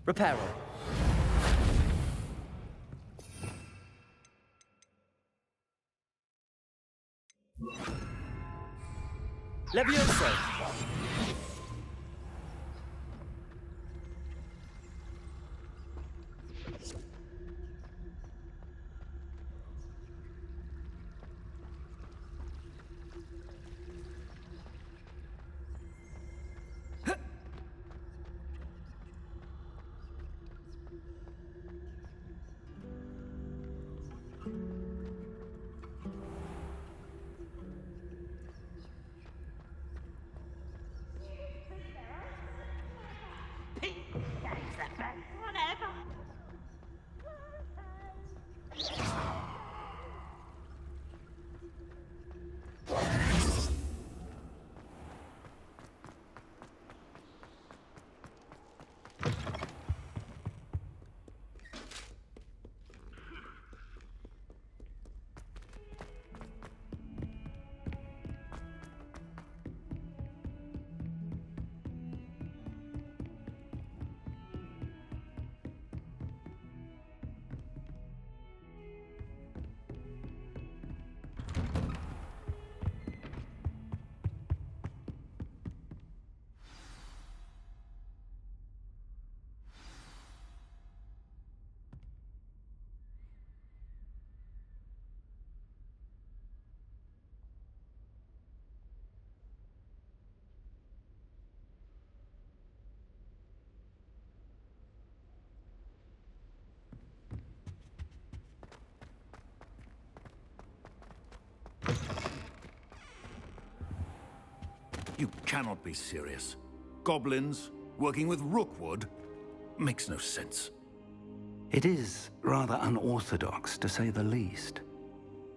Reparo. Levioso. You cannot be serious. Goblins working with rookwood makes no sense. It is rather unorthodox, to say the least.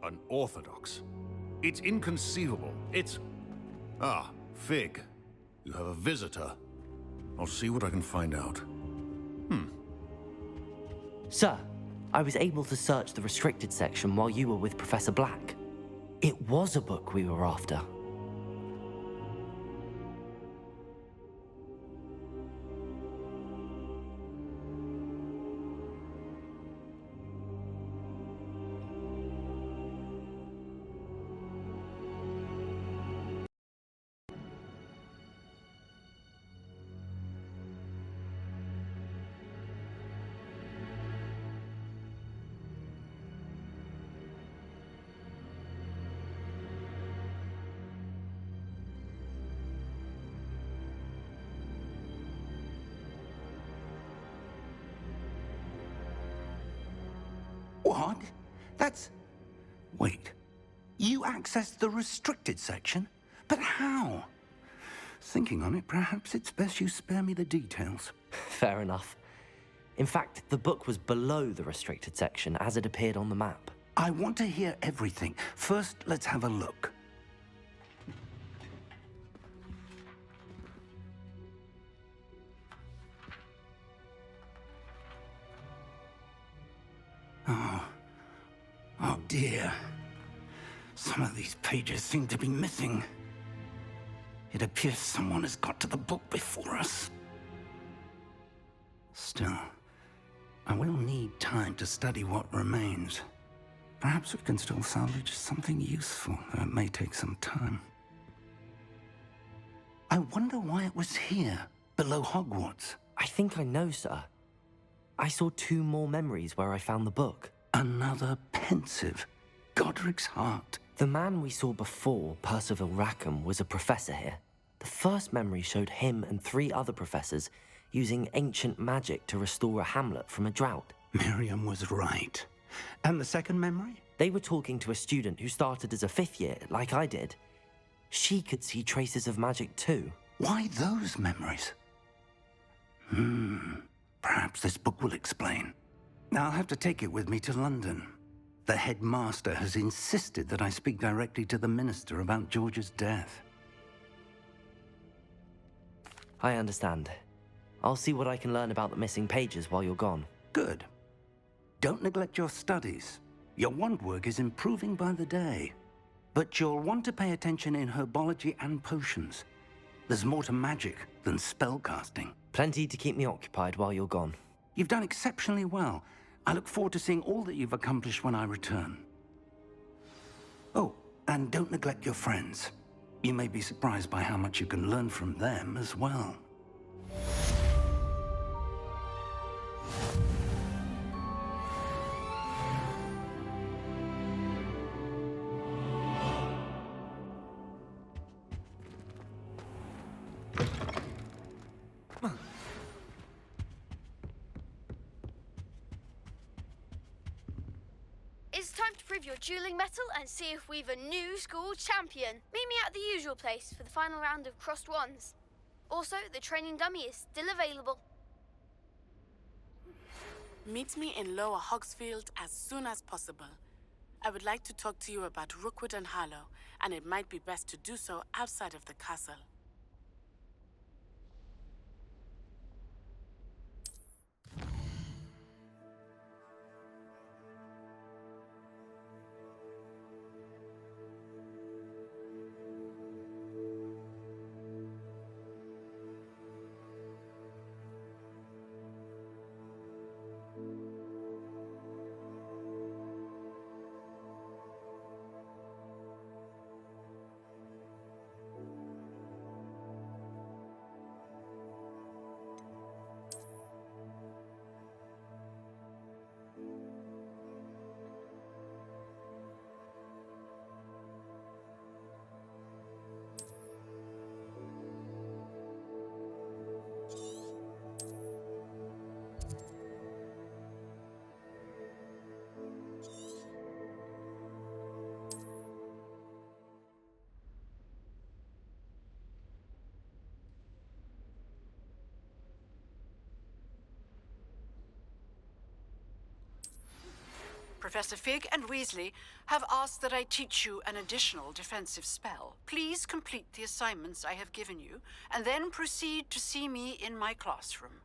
Unorthodox? It's inconceivable. It's... Ah, Fig. You have a visitor. I'll see what I can find out. Sir, I was able to search the restricted section while you were with Professor Black. It was a book we were after. What? That's... Wait. You accessed the restricted section? But how? Thinking on it, perhaps it's best you spare me the details. Fair enough. In fact, the book was below the restricted section as it appeared on the map. I want to hear everything. First, let's have a look. Oh dear. Some of these pages seem to be missing. It appears someone has got to the book before us. Still, I will need time to study what remains. Perhaps we can still salvage something useful, though it may take some time. I wonder why it was here, below Hogwarts. I think I know, sir. I saw 2 more memories where I found the book. Another pensive. Godric's heart. The man we saw before, Percival Rackham, was a professor here. The first memory showed him and 3 other professors using ancient magic to restore a hamlet from a drought. Miriam was right. And the second memory? They were talking to a student who started as a 5th year, like I did. She could see traces of magic too. Why those memories? Perhaps this book will explain. I'll have to take it with me to London. The headmaster has insisted that I speak directly to the minister about George's death. I understand. I'll see what I can learn about the missing pages while you're gone. Good. Don't neglect your studies. Your wand work is improving by the day. But you'll want to pay attention in herbology and potions. There's more to magic than spellcasting. Plenty to keep me occupied while you're gone. You've done exceptionally well. I look forward to seeing all that you've accomplished when I return. Oh, and don't neglect your friends. You may be surprised by how much you can learn from them as well. It's time to prove your dueling mettle and see if we've a new school champion. Meet me at the usual place for the final round of crossed wands. Also, the training dummy is still available. Meet me in Lower Hogsfield as soon as possible. I would like to talk to you about Rookwood and Harlow, and it might be best to do so outside of the castle. Professor Fig and Weasley have asked that I teach you an additional defensive spell. Please complete the assignments I have given you, and then proceed to see me in my classroom.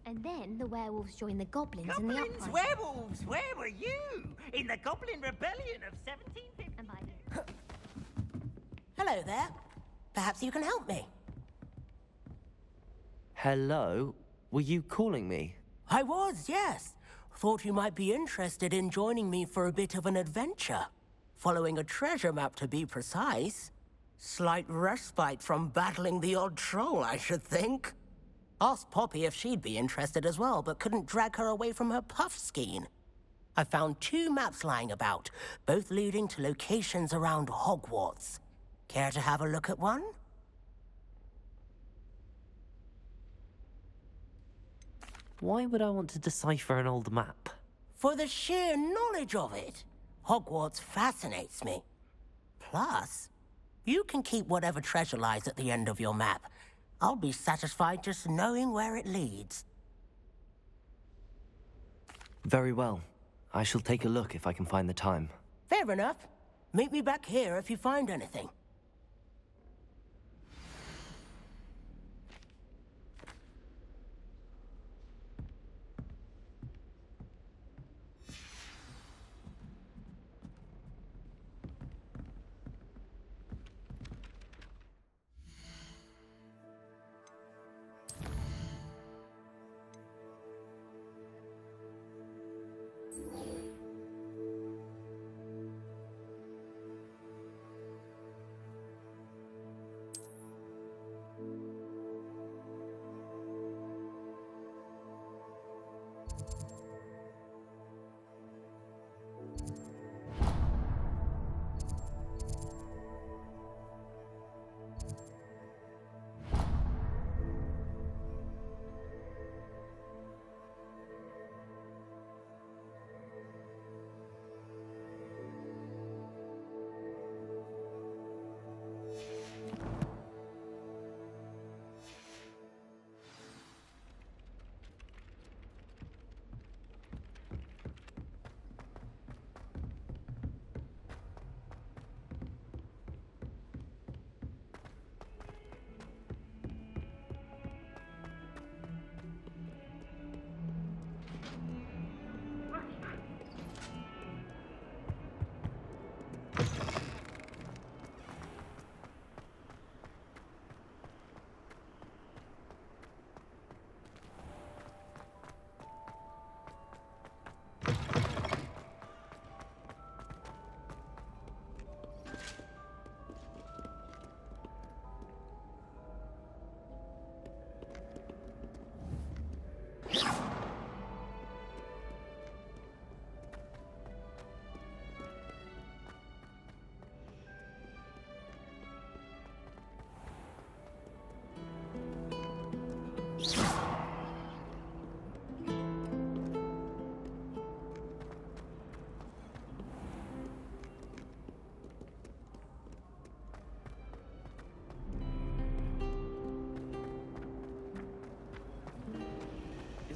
And then the werewolves joined the goblins in the Goblins, uprising. werewolves, where were you? In the Goblin Rebellion of 1750. And by Hello there. Perhaps you can help me. Hello? Were you calling me? I was, yes. Thought you might be interested in joining me for a bit of an adventure. Following a treasure map, to be precise. Slight respite from battling the odd troll, I should think. Asked Poppy if she'd be interested as well, but couldn't drag her away from her puff skein. I found 2 maps lying about, both leading to locations around Hogwarts. Care to have a look at one? Why would I want to decipher an old map? For the sheer knowledge of it. Hogwarts fascinates me. Plus, you can keep whatever treasure lies at the end of your map. I'll be satisfied just knowing where it leads. Very well. I shall take a look if I can find the time. Fair enough. Meet me back here if you find anything.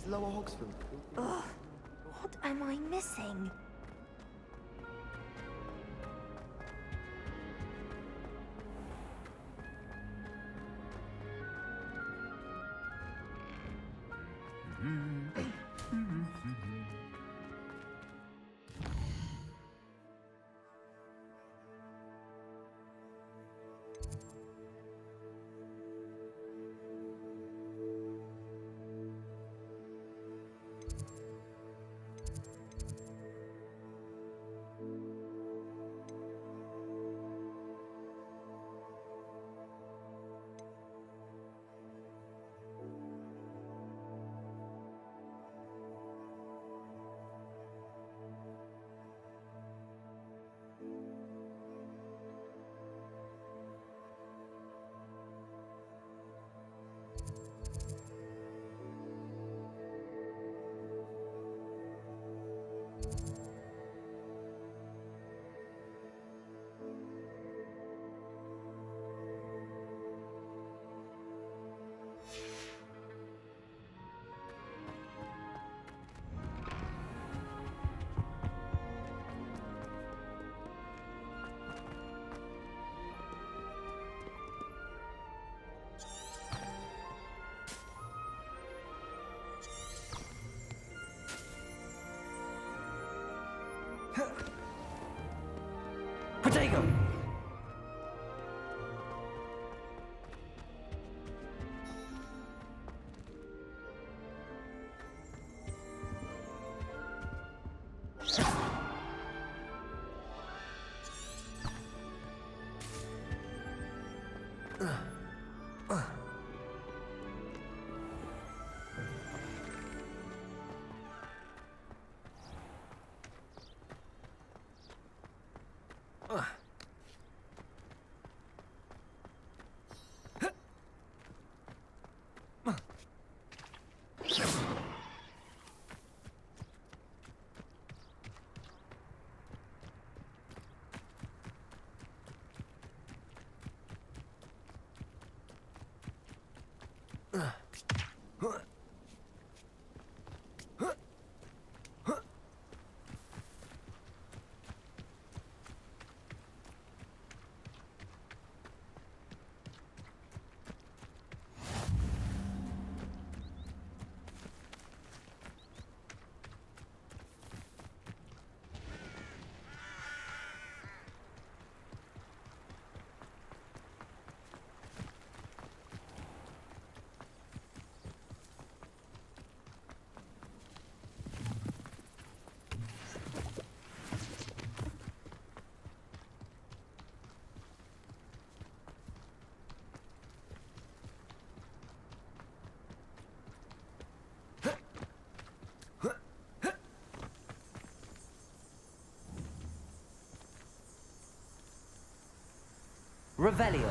Lower Hogsfield. Ugh, what am I missing? Revelio.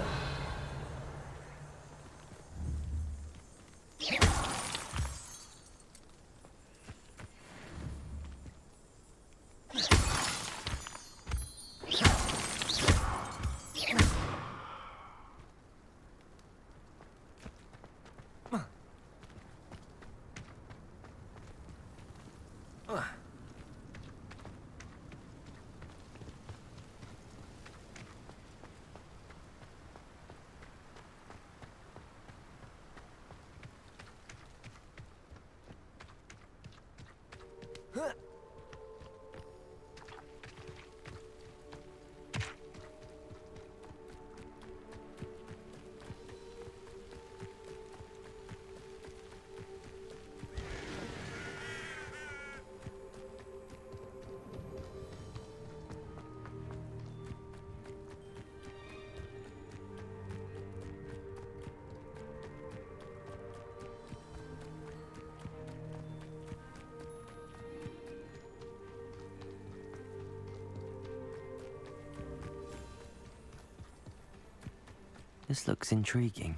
This looks intriguing.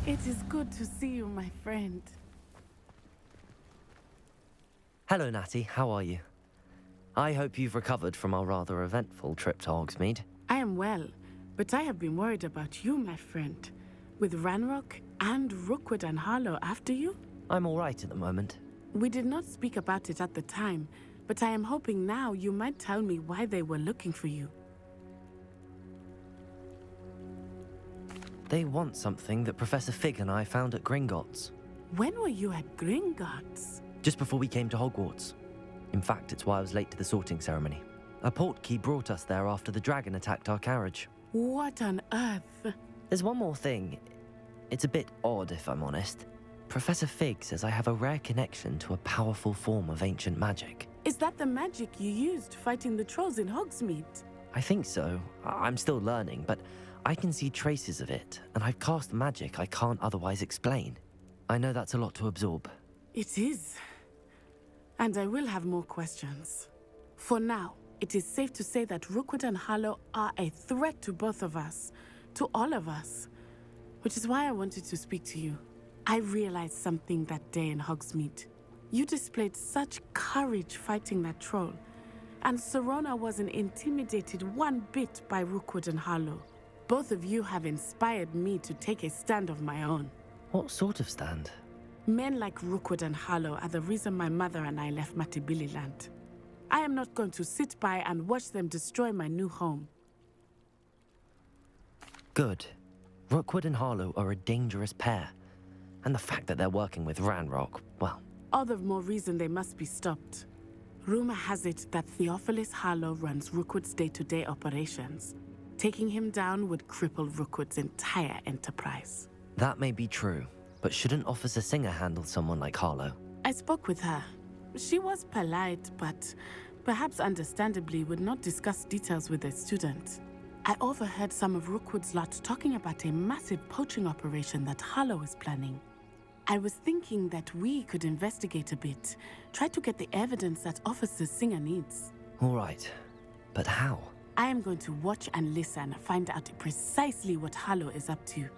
It is good to see you, my friend. Hello, Natty. How are you? I hope you've recovered from our rather eventful trip to Hogsmeade. I am well, but I have been worried about you, my friend. With Ranrock and Rookwood and Harlow after you? I'm all right at the moment. We did not speak about it at the time, but I am hoping now you might tell me why they were looking for you. They want something that Professor Fig and I found at Gringotts. When were you at Gringotts? Just before we came to Hogwarts. In fact, it's why I was late to the sorting ceremony. A portkey brought us there after the dragon attacked our carriage. What on earth? There's one more thing. It's a bit odd, if I'm honest. Professor Fig says I have a rare connection to a powerful form of ancient magic. Is that the magic you used fighting the trolls in Hogsmeade? I think so. I'm still learning, but I can see traces of it, and I've cast magic I can't otherwise explain. I know that's a lot to absorb. It is. And I will have more questions. For now, it is safe to say that Rookwood and Harlow are a threat to both of us, to all of us. Which is why I wanted to speak to you. I realized something that day in Hogsmeade. You displayed such courage fighting that troll, and Serona wasn't intimidated one bit by Rookwood and Harlow. Both of you have inspired me to take a stand of my own. What sort of stand? Men like Rookwood and Harlow are the reason my mother and I left Matibili land. I am not going to sit by and watch them destroy my new home. Good. Rookwood and Harlow are a dangerous pair. And the fact that they're working with Ranrock, well, All the more reason they must be stopped. Rumor has it that Theophilus Harlow runs Rookwood's day-to-day operations. Taking him down would cripple Rookwood's entire enterprise. That may be true, but shouldn't Officer Singer handle someone like Harlow? I spoke with her. She was polite, but perhaps understandably would not discuss details with a student. I overheard some of Rookwood's lot talking about a massive poaching operation that Harlow is planning. I was thinking that we could investigate a bit, try to get the evidence that Officer Singer needs. All right, but how? I am going to watch and listen, find out precisely what Harlow is up to.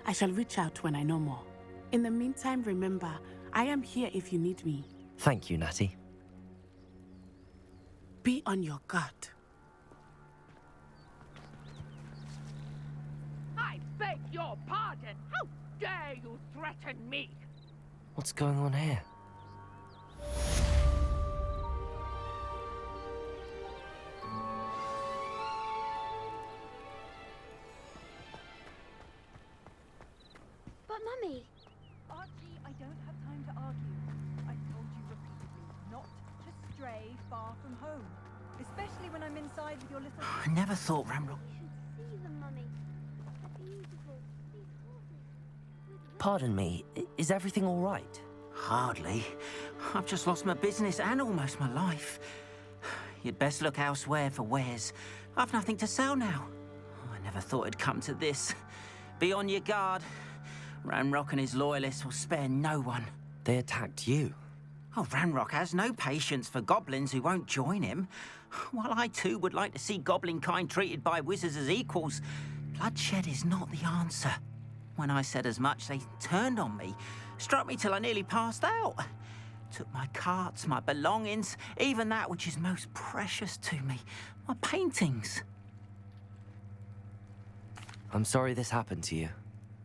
I shall reach out when I know more. In the meantime, remember, I am here if you need me. Thank you, Natty. Be on your guard. I beg your pardon. How dare you threaten me? What's going on here? But Mummy, Archie, I don't have time to argue. I've told you repeatedly not to stray far from home. Especially when I'm inside with your little... I never thought Ramrock... you should see them, Mummy. They're beautiful. These horses. Pardon me, is everything all right? Hardly. I've just lost my business and almost my life. You'd best look elsewhere for wares. I've nothing to sell now. I never thought it'd come to this. Be on your guard. Ranrock and his loyalists will spare no one. They attacked you. Oh, Ranrock has no patience for goblins who won't join him. While I too would like to see goblin kind treated by wizards as equals, bloodshed is not the answer. When I said as much, they turned on me, struck me till I nearly passed out. Took my carts, my belongings, even that which is most precious to me, my paintings. I'm sorry this happened to you.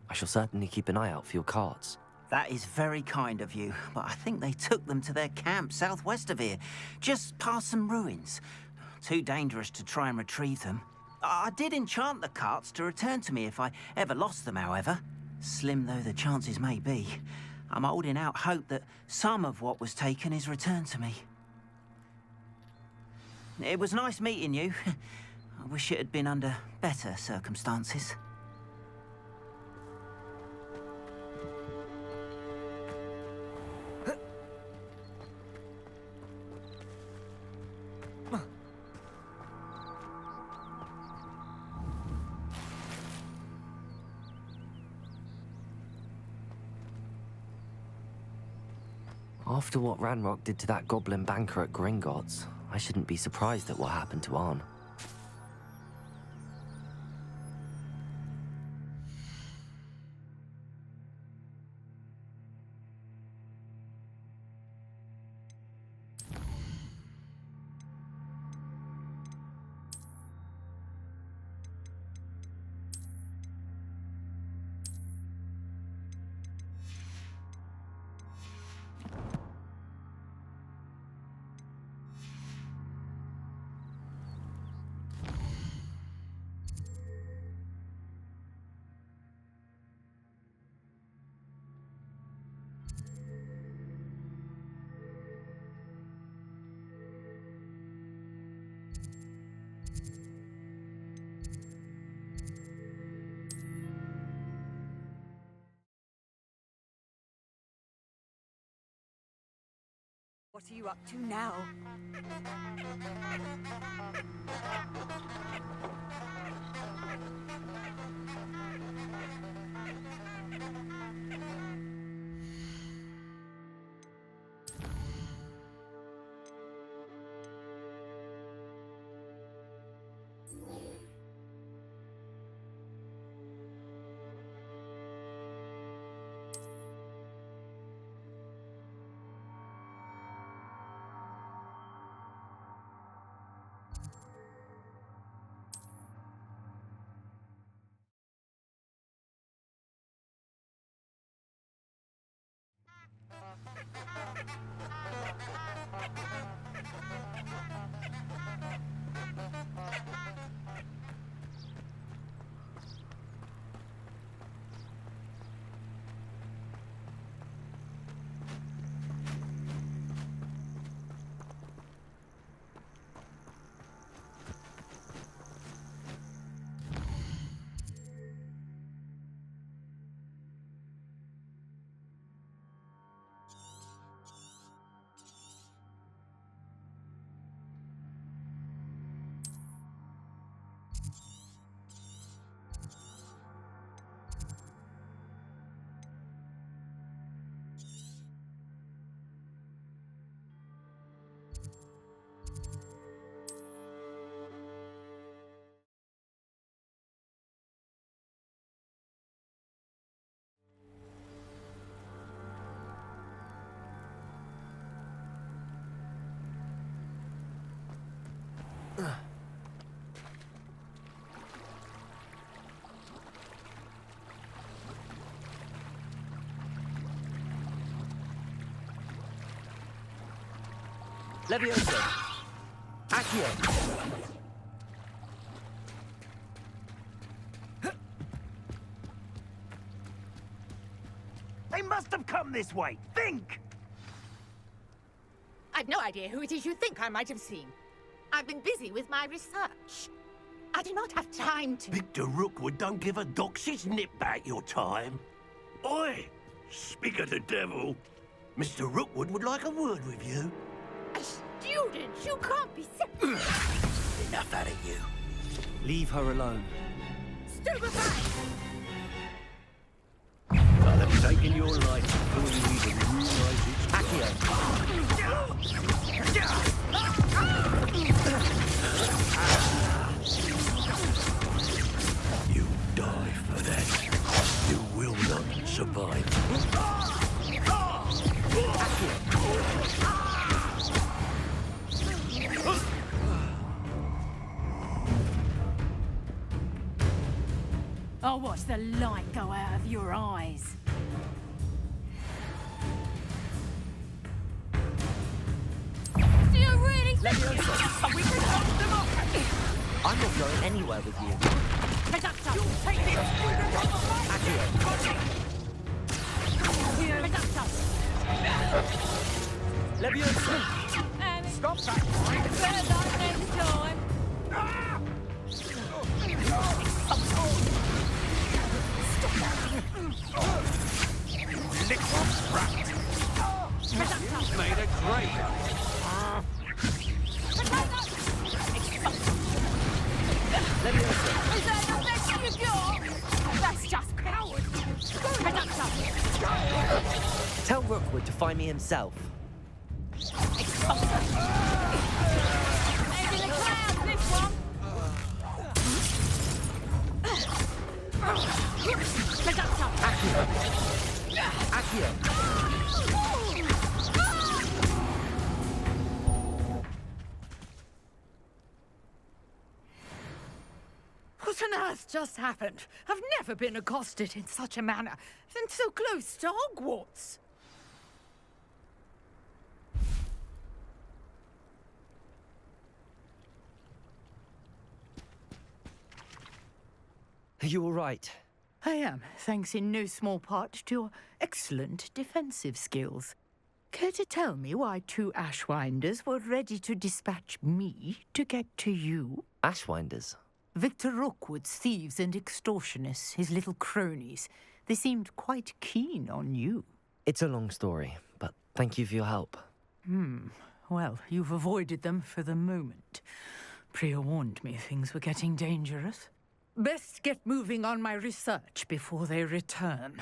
I shall certainly keep an eye out for your carts. That is very kind of you, but I think they took them to their camp southwest of here, just past some ruins. Too dangerous to try and retrieve them. I did enchant the carts to return to me if I ever lost them, however. Slim though the chances may be, I'm holding out hope that some of what was taken is returned to me. It was nice meeting you. I wish it had been under better circumstances. After what Ranrock did to that goblin banker at Gringotts, I shouldn't be surprised at what happened to Arn. What are you up to now? Levioso. Accio. They must have come this way. Think! I've no idea who it is you think I might have seen. I've been busy with my research. I do not have time to... Victor Rookwood don't give a doxy's nip back your time. Oi! Speak of the devil. Mr. Rookwood would like a word with you. A student? You can't be Enough out of you. Leave her alone. Stupefy! I'll have taken your life before you even realize it's You die for that. You will not survive. I'll watch the light go out of your eyes. Do you really think we can hold them off? I'm not going anywhere with you. Reductor, take this! Reductor! Levioso! Stop that! Better luck next time! Liquid rat. Made a great. Is that the best you got? That's just coward! Tell Rookwood to find me himself. Maybe the clouds, this one! Accio! What on earth just happened? I've never been accosted in such a manner, and so close to Hogwarts. Are you all right? I am, thanks in no small part to your excellent defensive skills. Care to tell me why two Ashwinders were ready to dispatch me to get to you? Ashwinders? Victor Rookwood's thieves and extortionists, his little cronies. They seemed quite keen on you. It's a long story, but thank you for your help. Well, you've avoided them for the moment. Priya warned me things were getting dangerous. Best get moving on my research before they return.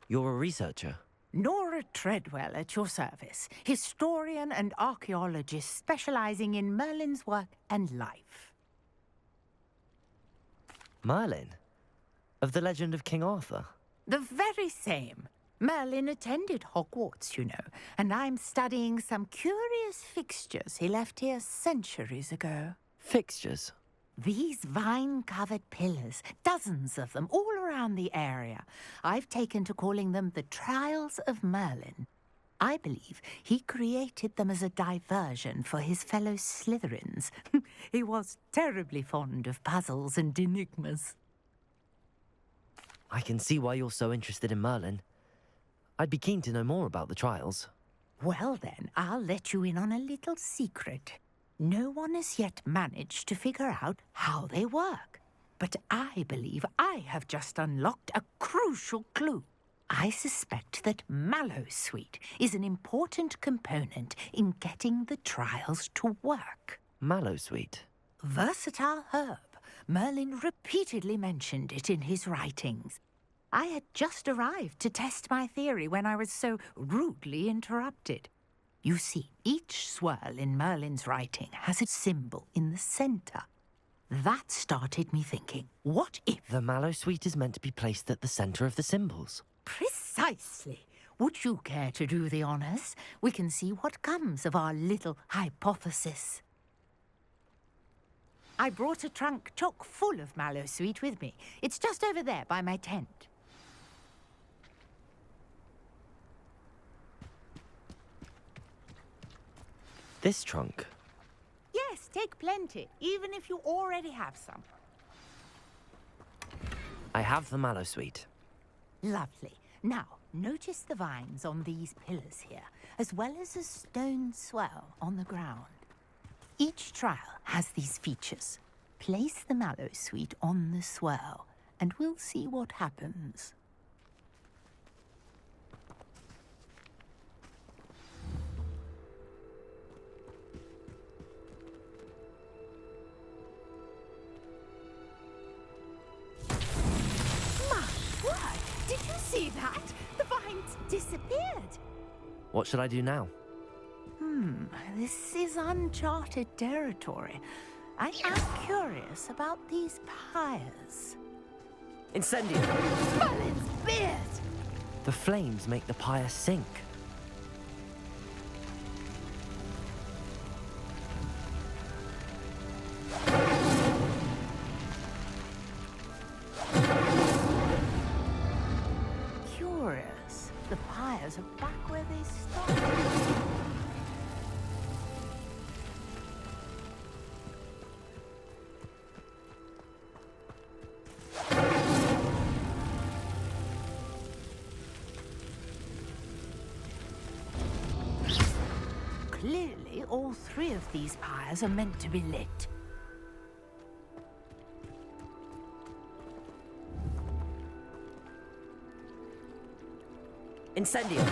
You're a researcher? Nora Treadwell at your service, historian and archaeologist specializing in Merlin's work and life. Merlin? Of the legend of King Arthur? The very same. Merlin attended Hogwarts, you know, and I'm studying some curious fixtures he left here centuries ago. Fixtures? These vine-covered pillars, dozens of them, all around the area. I've taken to calling them the Trials of Merlin. I believe he created them as a diversion for his fellow Slytherins. He was terribly fond of puzzles and enigmas. I can see why you're so interested in Merlin. I'd be keen to know more about the trials. Well then, I'll let you in on a little secret. No one has yet managed to figure out how they work. But I believe I have just unlocked a crucial clue. I suspect that Mallowsweet is an important component in getting the trials to work. Mallowsweet? Versatile herb. Merlin repeatedly mentioned it in his writings. I had just arrived to test my theory when I was so rudely interrupted. You see, each swirl in Merlin's writing has a symbol in the center. That started me thinking, what if... The Mallowsweet is meant to be placed at the center of the symbols. Precisely. Would you care to do the honors? We can see what comes of our little hypothesis. I brought a trunk chock full of Mallowsweet with me. It's just over there by my tent. This trunk? Yes, take plenty, even if you already have some. I have the mallow sweet. Lovely. Now, notice the vines on these pillars here, as well as a stone swell on the ground. Each trial has these features. Place the mallow sweet on the swell, and we'll see what happens. Did you see that? The vines disappeared. What should I do now? This is uncharted territory. I am curious about these pyres. Incendio! Merlin's beard! The flames make the pyre sink. Curious. The pyres are back where they started. Clearly, all three of these pyres are meant to be lit. Incendio!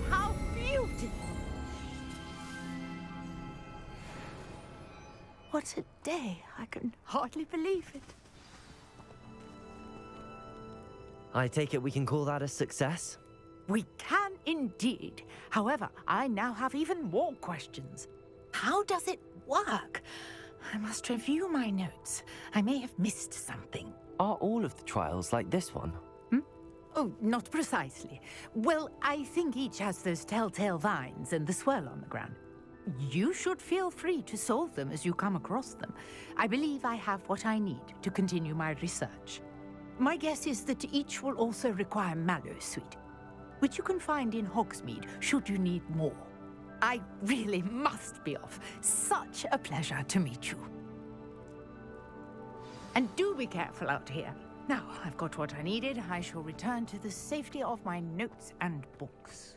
How beautiful! What a day! I can hardly believe it. I take it we can call that a success? We can indeed. However, I now have even more questions. How does it work? I must review my notes. I may have missed something. Are all of the trials like this one? Oh, not precisely. Well, I think each has those telltale vines and the swirl on the ground. You should feel free to solve them as you come across them. I believe I have what I need to continue my research. My guess is that each will also require mallow sweet, which you can find in Hogsmeade should you need more. I really must be off. Such a pleasure to meet you. And do be careful out here. Now, I've got what I needed. I shall return to the safety of my notes and books.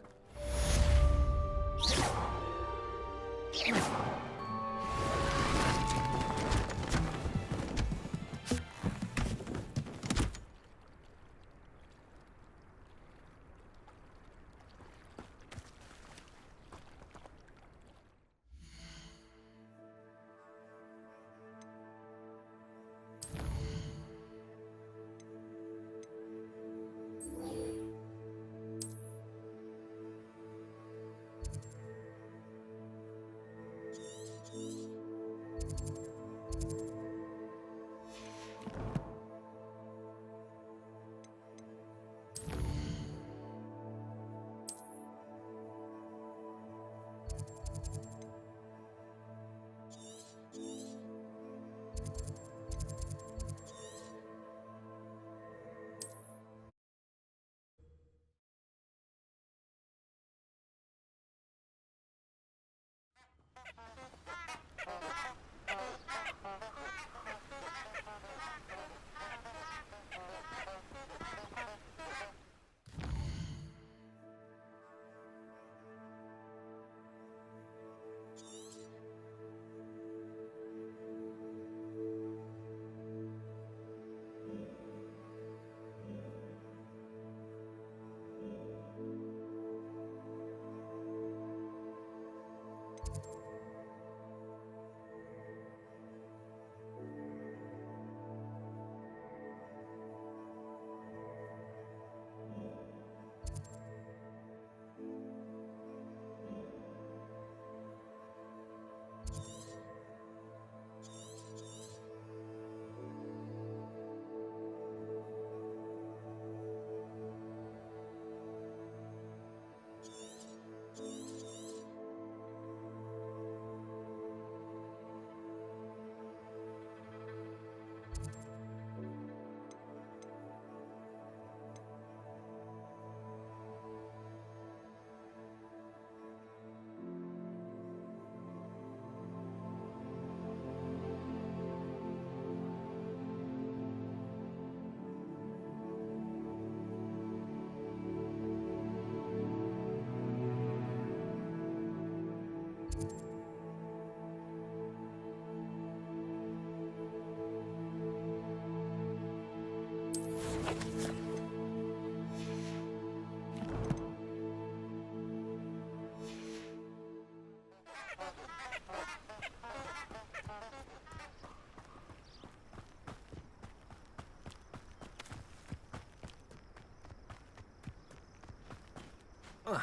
Oh.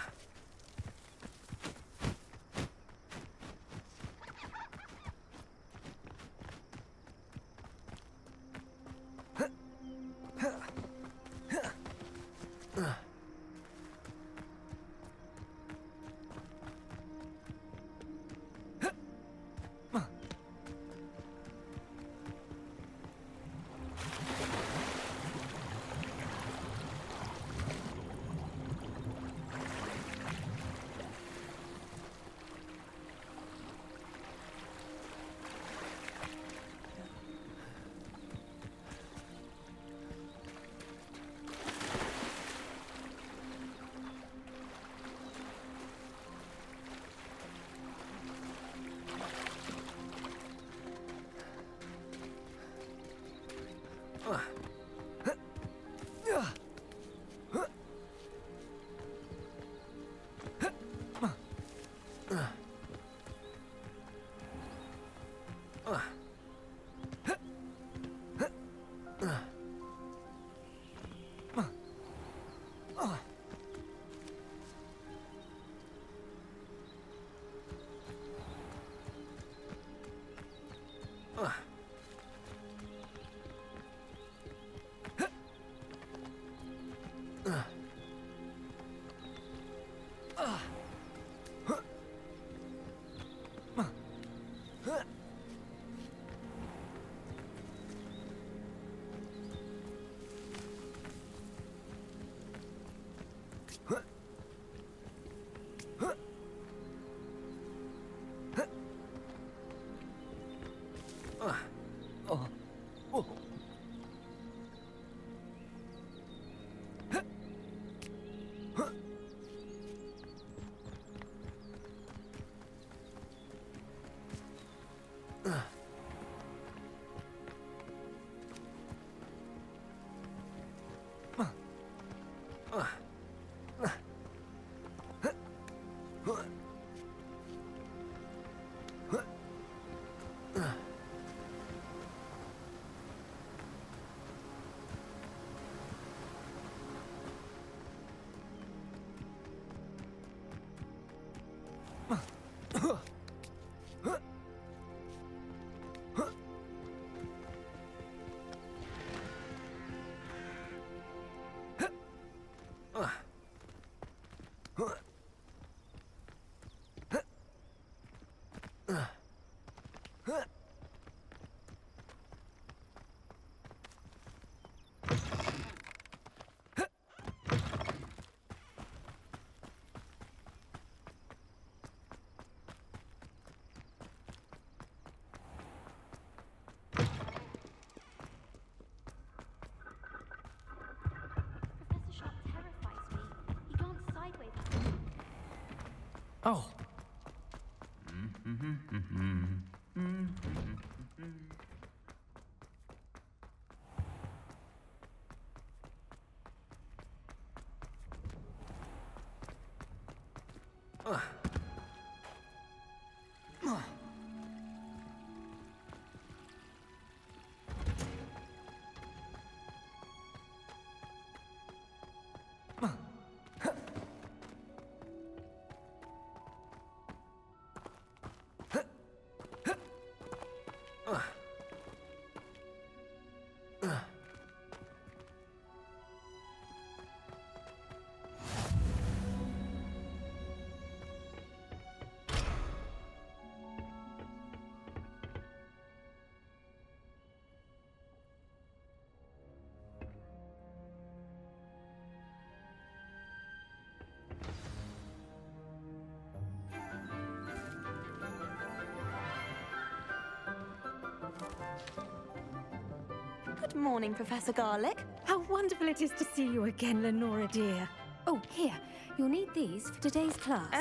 Good morning, Professor Garlick. How wonderful it is to see you again, Lenora dear. Oh, here. You'll need these for today's class.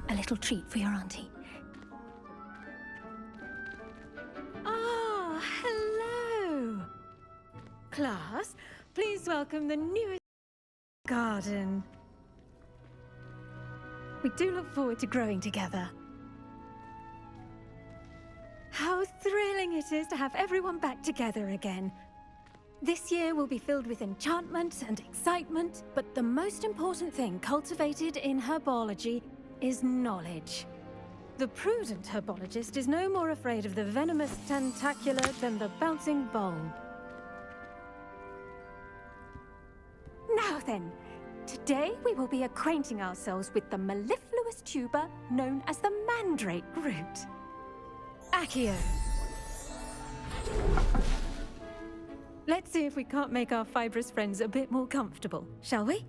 A little treat for your auntie. Ah, hello. Class, please welcome the newest garden. We do look forward to growing together. How thrilling it is to have everyone back together again. This year will be filled with enchantment and excitement, but the most important thing cultivated in herbology is knowledge. The prudent herbologist is no more afraid of the venomous tentacular than the bouncing bulb. Now then, today we will be acquainting ourselves with the mellifluous tuber known as the mandrake root. Accio. Let's see if we can't make our fibrous friends a bit more comfortable, shall we?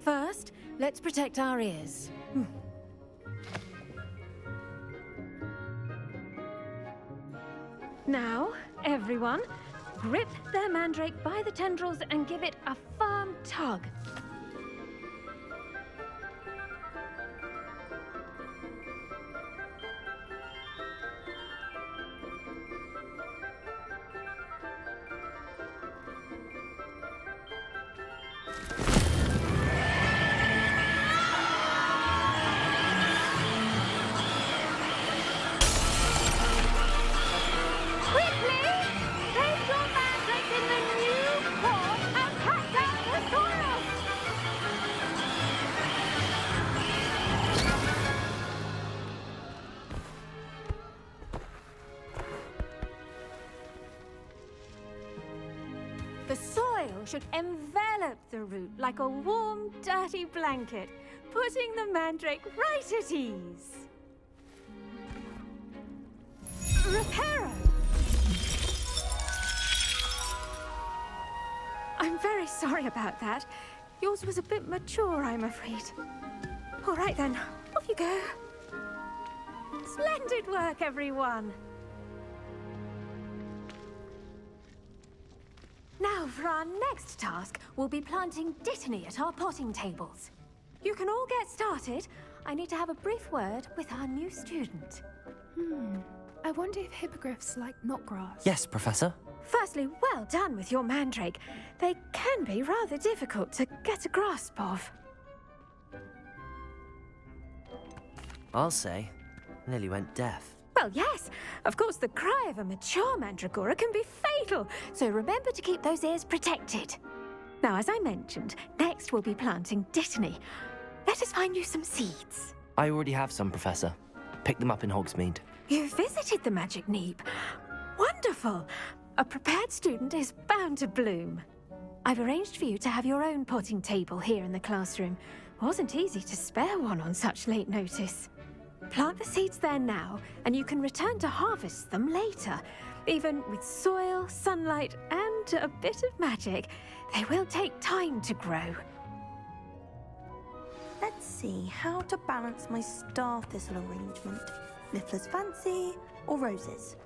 First, let's protect our ears. Now, everyone, grip their mandrake by the tendrils and give it a firm tug. The soil should envelop the root like a warm, dirty blanket, putting the mandrake right at ease. Reparo! I'm very sorry about that. Yours was a bit mature, I'm afraid. All right then, off you go. Splendid work, everyone. Now, for our next task, we'll be planting dittany at our potting tables. You can all get started. I need to have a brief word with our new student. I wonder if hippogriffs like knotgrass. Yes, Professor. Firstly, well done with your mandrake. They can be rather difficult to get a grasp of. I'll say. Nearly went deaf. Well, yes. Of course, the cry of a mature mandragora can be fatal, so remember to keep those ears protected. Now, as I mentioned, next we'll be planting dittany. Let us find you some seeds. I already have some, Professor. Picked them up in Hogsmeade. You visited the Magic Neep. Wonderful. A prepared student is bound to bloom. I've arranged for you to have your own potting table here in the classroom. Wasn't easy to spare one on such late notice. Plant the seeds there now, and you can return to harvest them later. Even with soil, sunlight, and a bit of magic, they will take time to grow. Let's see how to balance my star thistle arrangement. Niffler's fancy or roses?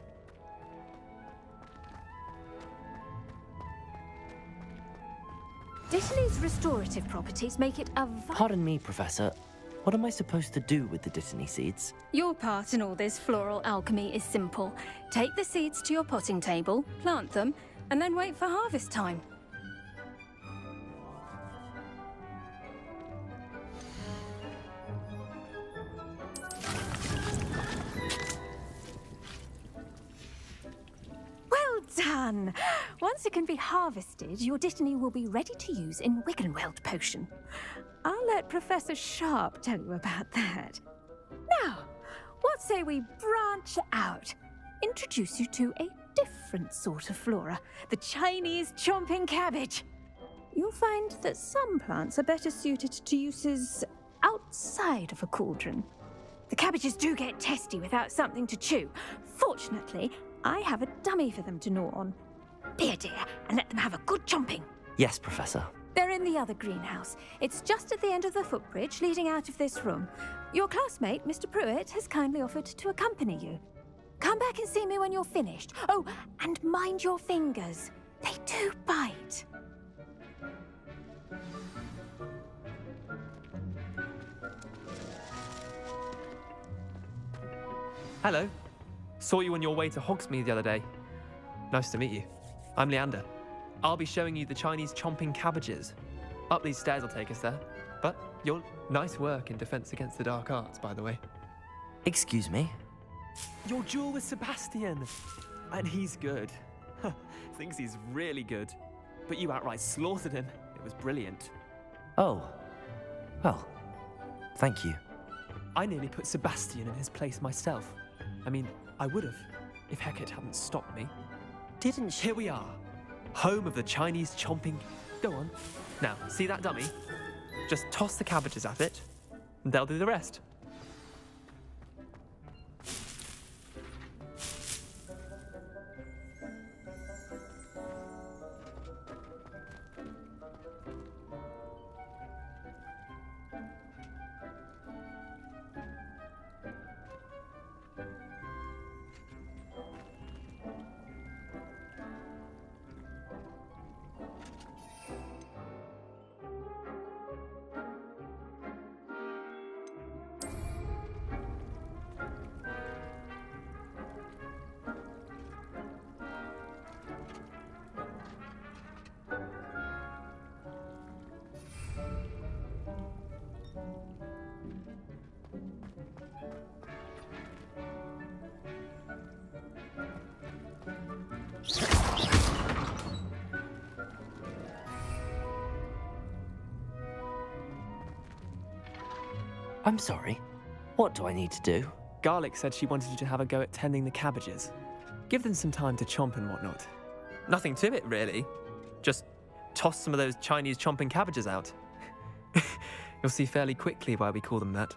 Dittany's restorative properties make it a Pardon me, Professor. What am I supposed to do with the dittany seeds? Your part in all this floral alchemy is simple. Take the seeds to your potting table, plant them, and then wait for harvest time. Well done! Once it can be harvested, your dittany will be ready to use in Wiggenweld potion. I'll let Professor Sharp tell you about that. Now, what say we branch out? Introduce you to a different sort of flora, the Chinese Chomping Cabbage. You'll find that some plants are better suited to uses outside of a cauldron. The cabbages do get testy without something to chew. Fortunately, I have a dummy for them to gnaw on. Be a dear and let them have a good chomping. Yes, Professor. They're in the other greenhouse. It's just at the end of the footbridge leading out of this room. Your classmate, Mr. Pruitt, has kindly offered to accompany you. Come back and see me when you're finished. Oh, and mind your fingers. They do bite. Hello. Saw you on your way to Hogsmeade the other day. Nice to meet you. I'm Leander. I'll be showing you the Chinese chomping cabbages. Up these stairs will take us there. But your nice work in defense against the dark arts, by the way. Excuse me? Your duel with Sebastian. And he's good. Thinks he's really good. But you outright slaughtered him. It was brilliant. Oh. Well, thank you. I nearly put Sebastian in his place myself. I mean, I would have, if Hecate hadn't stopped me. Didn't she? Here we are. Home of the Chinese chomping... Go on. Now, see that dummy? Just toss the cabbages at it, and they'll do the rest. I'm sorry. What do I need to do? Garlick said she wanted you to have a go at tending the cabbages. Give them some time to chomp and whatnot. Nothing to it, really. Just toss some of those Chinese chomping cabbages out. You'll see fairly quickly why we call them that.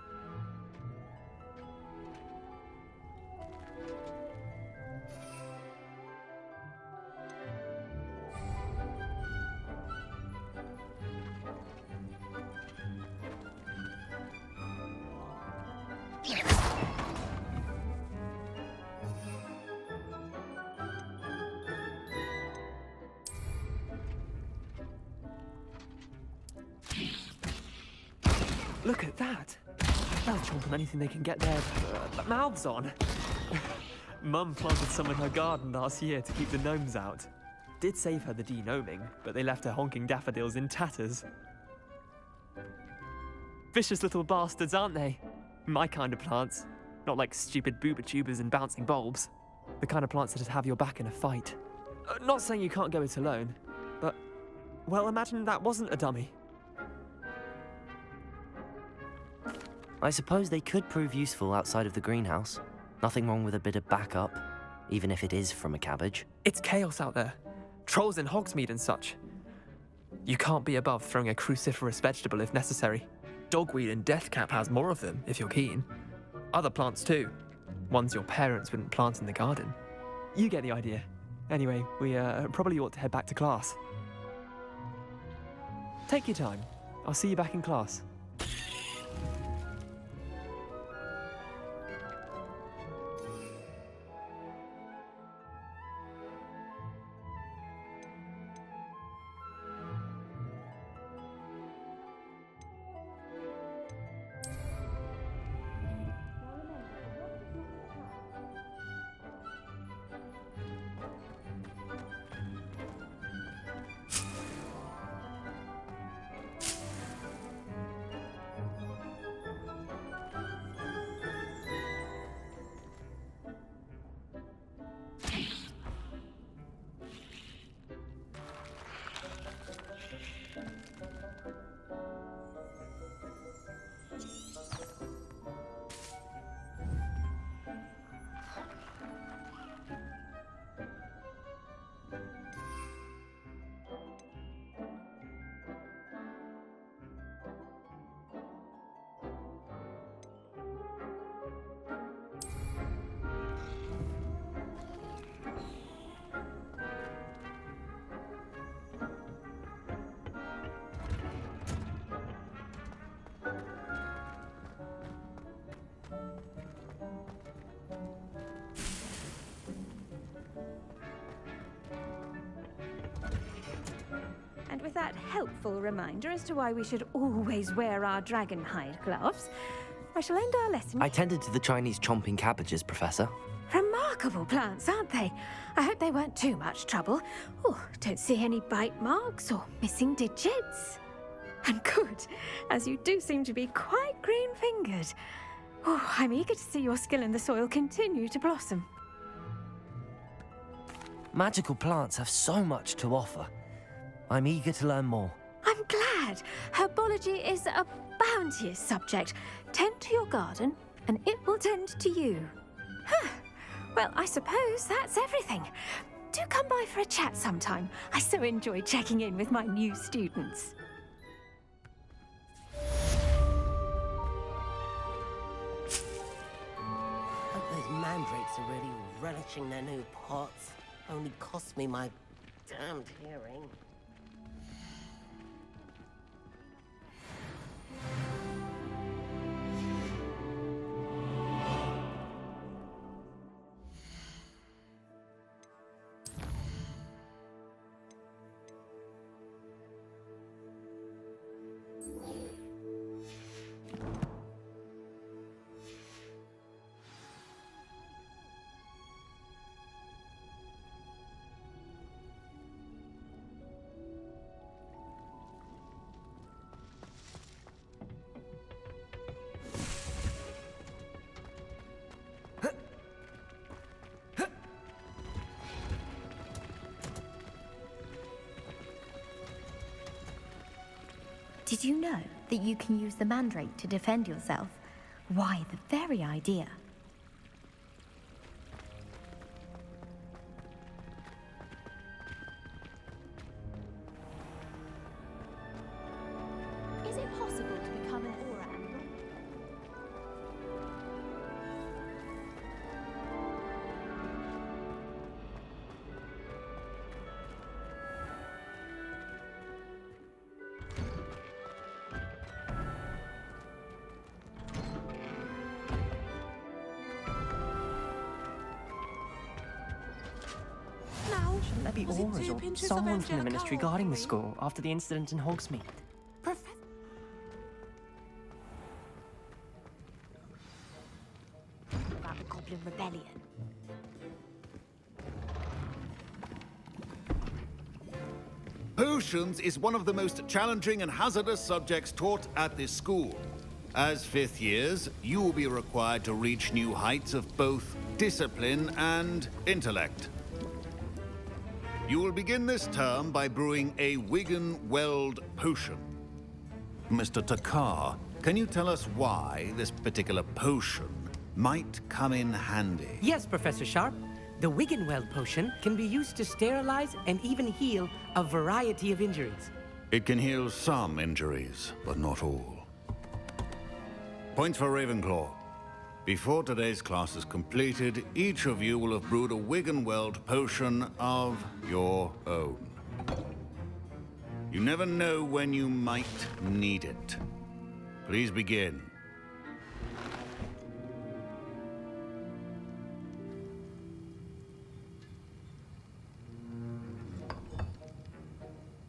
Look at that! They'll chomp on anything they can get their mouths on. Mum planted some in her garden last year to keep the gnomes out. Did save her the de-gnoming, but they left her honking daffodils in tatters. Vicious little bastards, aren't they? My kind of plants. Not like stupid booba tubers and bouncing bulbs. The kind of plants that'd have your back in a fight. Not saying you can't go it alone, but... well, imagine that wasn't a dummy. I suppose they could prove useful outside of the greenhouse. Nothing wrong with a bit of backup, even if it is from a cabbage. It's chaos out there. Trolls in Hogsmeade and such. You can't be above throwing a cruciferous vegetable if necessary. Dogweed and deathcap has more of them, if you're keen. Other plants too. Ones your parents wouldn't plant in the garden. You get the idea. Anyway, we probably ought to head back to class. Take your time. I'll see you back in class. And with that helpful reminder as to why we should always wear our dragon hide gloves, I shall end our lesson. I tended to the Chinese chomping cabbages, Professor. Remarkable plants, aren't they? I hope they weren't too much trouble. Oh, don't see any bite marks or missing digits. And good, as you do seem to be quite green-fingered. Oh, I'm eager to see your skill in the soil continue to blossom. Magical plants have so much to offer. I'm eager to learn more. I'm glad. Herbology is a bounteous subject. Tend to your garden, and it will tend to you. Huh. Well, I suppose that's everything. Do come by for a chat sometime. I so enjoy checking in with my new students. Hope those mandrakes are really relishing their new pots. Only cost me my damned hearing. Did you know that you can use the mandrake to defend yourself? Why, the very idea. Is it possible to become an aura animal? Shouldn't there be auras or someone from the ministry guarding the school after the incident in Hogsmeade? About the Goblin Rebellion. Potions is one of the most challenging and hazardous subjects taught at this school. As fifth years, you will be required to reach new heights of both discipline and intellect. You will begin this term by brewing a Wiggenweld potion. Mr. Takar, can you tell us why this particular potion might come in handy? Yes, Professor Sharp. The Wiggenweld potion can be used to sterilize and even heal a variety of injuries. It can heal some injuries, but not all. Points for Ravenclaw. Before today's class is completed, each of you will have brewed a Wiggenweld potion of your own. You never know when you might need it. Please begin.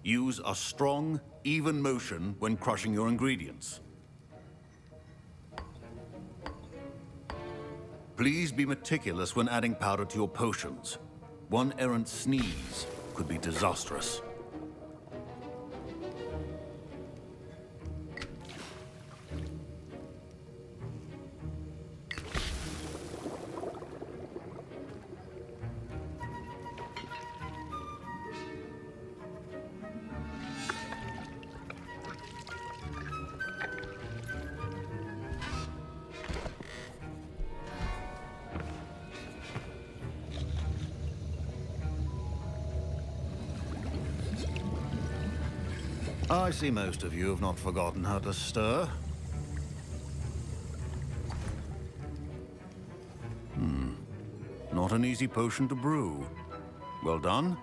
Use a strong, even motion when crushing your ingredients. Please be meticulous when adding powder to your potions. One errant sneeze could be disastrous. I see most of you have not forgotten how to stir. Not an easy potion to brew. Well done.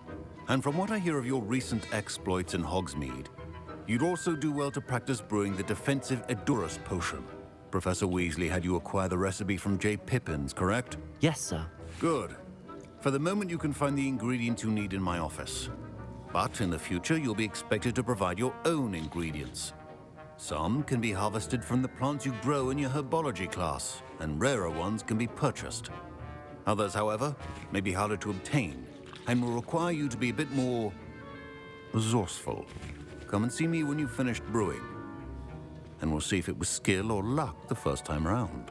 And from what I hear of your recent exploits in Hogsmeade, you'd also do well to practice brewing the defensive Edurus potion. Professor Weasley had you acquire the recipe from J. Pippins, correct? Yes, sir. Good. For the moment, you can find the ingredients you need in my office. But in the future, you'll be expected to provide your own ingredients. Some can be harvested from the plants you grow in your herbology class, and rarer ones can be purchased. Others, however, may be harder to obtain, and will require you to be a bit more resourceful. Come and see me when you've finished brewing, and we'll see if it was skill or luck the first time around.